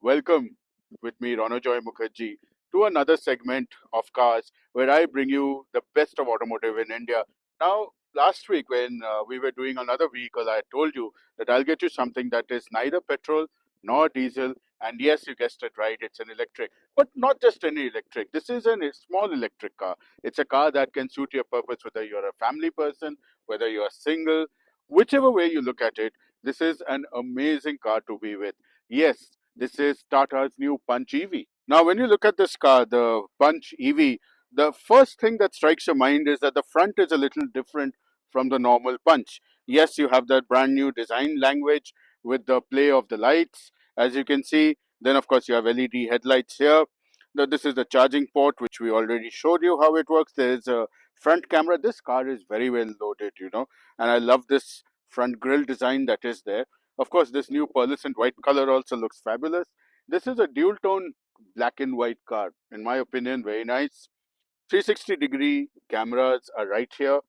Welcome with me, Ronojoy Mukherjee, to another segment of Cars where I bring you the best of automotive in India. Now, last week when we were doing another vehicle, I told you that I'll get you something that is neither petrol nor diesel. And yes, you guessed it right, it's an electric. But not just any electric. This is a small electric car. It's a car that can suit your purpose, whether you're a family person, whether you're single, whichever way you look at it. This is an amazing car to be with. Yes, this is Tata's new Punch EV. Now, when you look at this car, the Punch EV, the first thing that strikes your mind is that the front is a little different from the normal Punch. Yes, you have that brand new design language with the play of the lights, as you can see. Then, of course, you have LED headlights here. Now, this is the charging port, which we already showed you how it works. There is a front camera. This car is very well loaded, and I love this front grille design that is there. Of course, this new pearlescent white color also looks fabulous. This is a dual tone black and white car. In my opinion, very nice. 360-degree cameras are right here.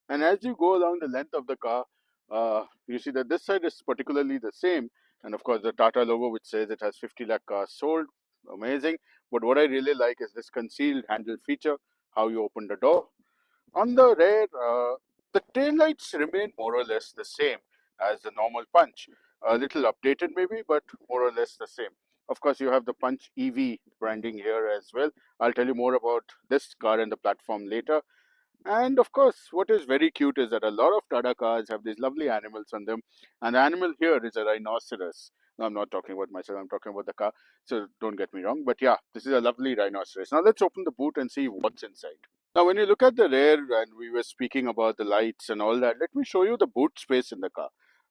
And as you go along the length of the car, you see that this side is particularly the same. And of course, the Tata logo, which says it has 50 lakh cars sold. Amazing. But what I really like is this concealed handle feature, how you open the door. On the rear, the taillights remain more or less the same as the normal Punch. A little updated maybe, but more or less the same. Of course, you have the Punch EV branding here as well. I'll tell you more about this car and the platform later. And of course, what is very cute is that a lot of Tata cars have these lovely animals on them. And the animal here is a rhinoceros. No, I'm not talking about myself, I'm talking about the car. So don't get me wrong. But yeah, this is a lovely rhinoceros. Now let's open the boot and see what's inside. Now, when you look at the rear, and we were speaking about the lights and all that, let me show you the boot space in the car.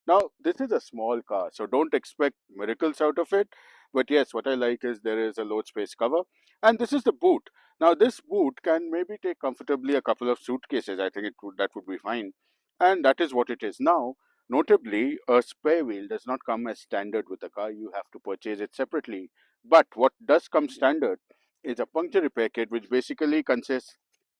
Now, this is a small car, so don't expect miracles out of it. But yes, what I like is there is a load space cover, and this is the boot. Now, this boot can maybe take comfortably a couple of suitcases. I think that would be fine, and that is what it is. Now, notably, a spare wheel does not come as standard with the car. You have to purchase it separately. But what does come standard is a puncture repair kit, which basically consists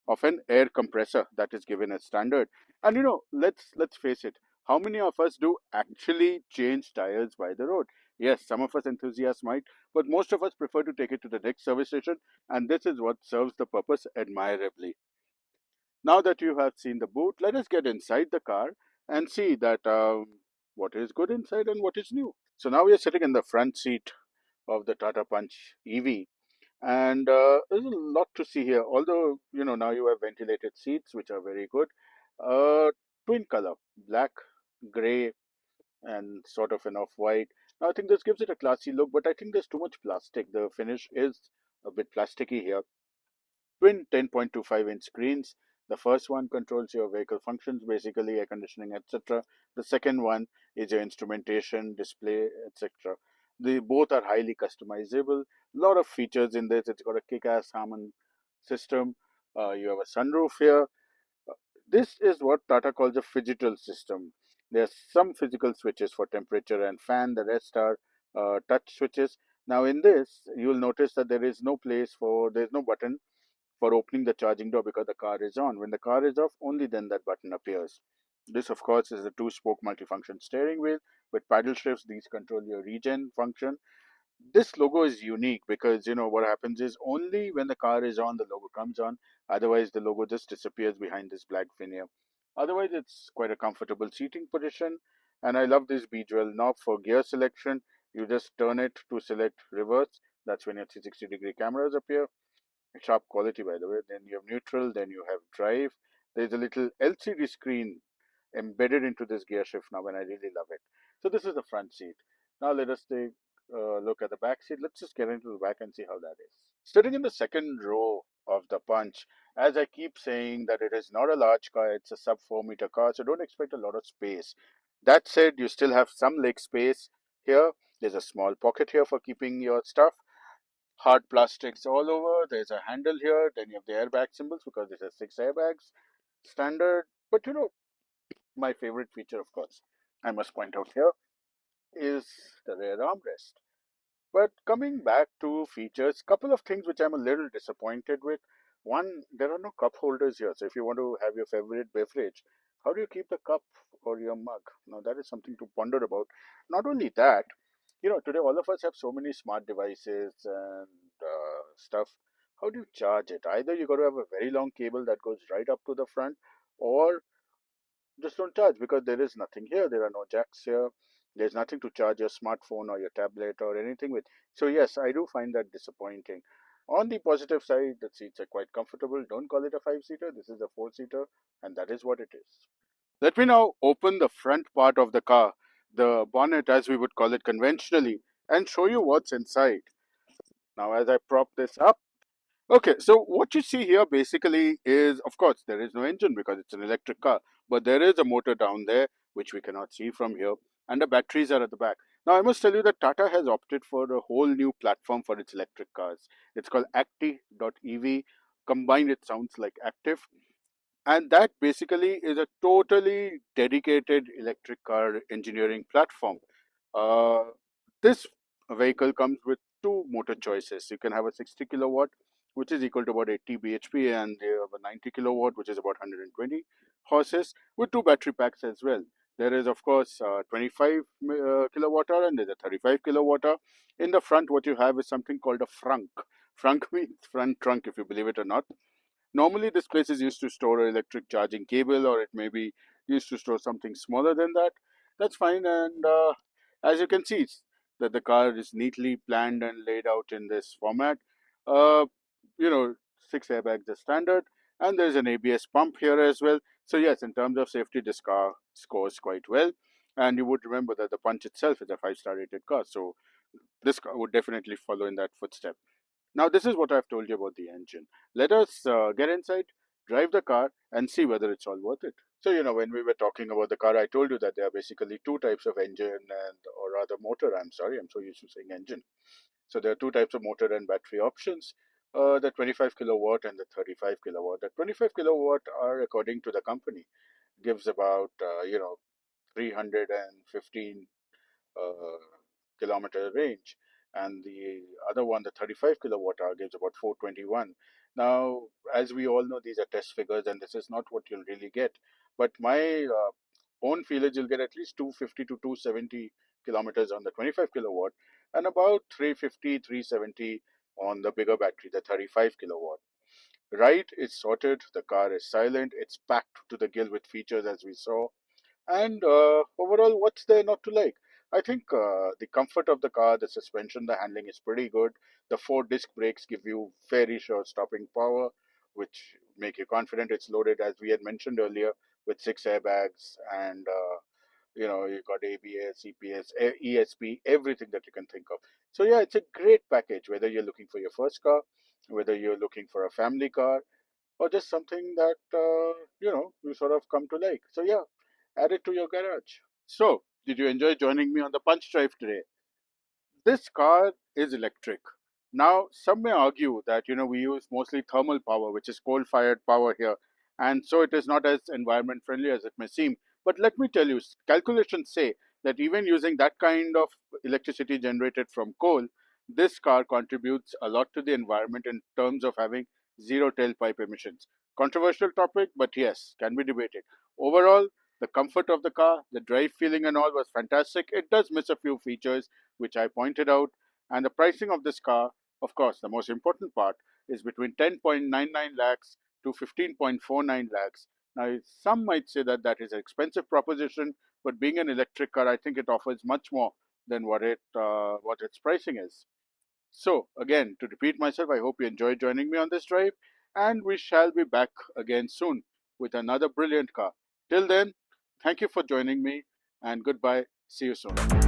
of an air compressor that is given as standard. And let's face it, how many of us do actually change tires by the road? Yes, some of us enthusiasts might, but most of us prefer to take it to the next service station, and this is what serves the purpose admirably. Now that you have seen the boot, let us get inside the car and see that what is good inside and what is new. So now we are sitting in the front seat of the Tata Punch EV, and there's a lot to see here. Although now you have ventilated seats, which are very good. Uh, Twin color, black, gray, and sort of an off-white. Now I think this gives it a classy look, but I think there's too much plastic. The finish is a bit plasticky here. Twin 10.25-inch screens. The first one controls your vehicle functions, basically air conditioning, etc. The second one is your instrumentation, display, etc. They both are highly customizable. A lot of features in this. It's got a kick-ass Harman system. You have a sunroof here. This is what Tata calls a phygital system. There's some physical switches for temperature and fan. The rest are touch switches. Now in this, you will notice that there's no button for opening the charging door because the car is on. When the car is off, only then that button appears. This, of course, is a two-spoke multifunction steering wheel. With paddle shifts, these control your regen function. This logo is unique because what happens is only when the car is on, the logo comes on. Otherwise, the logo just disappears behind this black veneer. Otherwise, it's quite a comfortable seating position. And I love this bezel knob for gear selection. You just turn it to select reverse. That's when your 360-degree cameras appear. Sharp quality, by the way. Then you have neutral, then you have drive. There's a little LCD screen embedded into this gear shift knob, and I really love it. So this is the front seat. Now let us take a look at the back seat. Let's just get into the back and see how that is. Sitting in the second row of the Punch, as I keep saying that it is not a large car, it's a sub 4-meter car, so don't expect a lot of space. That said, you still have some leg space here. There's a small pocket here for keeping your stuff. Hard plastics all over. There's a handle here. Then you have the airbag symbols because this has 6 airbags. Standard. But my favorite feature, of course, I must point out here, is the rear armrest. But coming back to features, couple of things which I'm a little disappointed with. One, there are no cup holders here. So if you want to have your favorite beverage, how do you keep the cup or your mug? Now that is something to ponder about. Not only that, Today all of us have so many smart devices and stuff. How do you charge it? Either you got to have a very long cable that goes right up to the front, or just don't charge, because there is nothing here. There are no jacks here. There's nothing to charge your smartphone or your tablet or anything with. So yes, I do find that disappointing. On the positive side, the seats are quite comfortable. Don't call it a five-seater. This is a four-seater, and that is what it is. Let me now open the front part of the car, the bonnet as we would call it conventionally, and show you what's inside. Now, as I prop this up, okay, so what you see here basically is, of course, there is no engine because it's an electric car, but there is a motor down there, which we cannot see from here, and the batteries are at the back. Now, I must tell you that Tata has opted for a whole new platform for its electric cars. It's called Acti.ev. Combined, it sounds like active. And that basically is a totally dedicated electric car engineering platform. Uh, this vehicle comes with two motor choices. You can have a 60 kilowatt, which is equal to about 80 bhp, and you have a 90 kilowatt, which is about 120 horses, with two battery packs as well. There is, of course, 25 kilowatt hour, and there's a 35 kilowatt hour. In the front, what you have is something called a frunk. Frunk means front trunk, if you believe it or not. Normally, this place is used to store an electric charging cable, or it may be used to store something smaller than that. That's fine. And as you can see, that the car is neatly planned and laid out in this format. Uh, you know, six airbags is standard, and there's an ABS pump here as well. So yes, in terms of safety, this car scores quite well. And you would remember that the Punch itself is a five-star rated car, so this car would definitely follow in that footstep. Now, this is what I've told you about the engine. Let us get inside, drive the car, and see whether it's all worth it. So, when we were talking about the car, I told you that there are basically two types of engine and, or rather motor. I'm sorry, I'm so used to saying engine. So, there are two types of motor and battery options, the 25 kilowatt and the 35 kilowatt. The 25 kilowatt are, according to the company, gives about, 315 uh, kilometer range, and the other one, the 35 kilowatt hour, gives about 421. Now, as we all know, these are test figures, and this is not what you'll really get. But my own feel is you'll get at least 250 to 270 kilometers on the 25 kilowatt, and about 350, 370 on the bigger battery, the 35 kilowatt. Right, it's sorted. The car is silent. It's packed to the gill with features, as we saw. And overall, what's there not to like? I think the comfort of the car, the suspension, the handling is pretty good. The four disc brakes give you very sure stopping power, which make you confident. It's loaded, as we had mentioned earlier, with six airbags, and you got ABS, EPS, ESP, everything that you can think of. So yeah, it's a great package. Whether you're looking for your first car, whether you're looking for a family car, or just something that you sort of come to like. So yeah, add it to your garage. So, did you enjoy joining me on the punch drive today? This car is electric. Now, some may argue that we use mostly thermal power, which is coal-fired power here, and so it is not as environment friendly as it may seem. But let me tell you, calculations say that even using that kind of electricity generated from coal, this car contributes a lot to the environment in terms of having zero tailpipe emissions. Controversial topic, but yes, can be debated. Overall, the comfort of the car, the drive feeling and all was fantastic. It does miss a few features which I pointed out. And the pricing of this car, of course, the most important part, is between 10.99 lakhs to 15.49 lakhs. Now, some might say that that is an expensive proposition, but being an electric car, I think it offers much more than what its pricing is. So, again, to repeat myself, I hope you enjoyed joining me on this drive, and we shall be back again soon with another brilliant car. Till then, thank you for joining me, and goodbye. See you soon.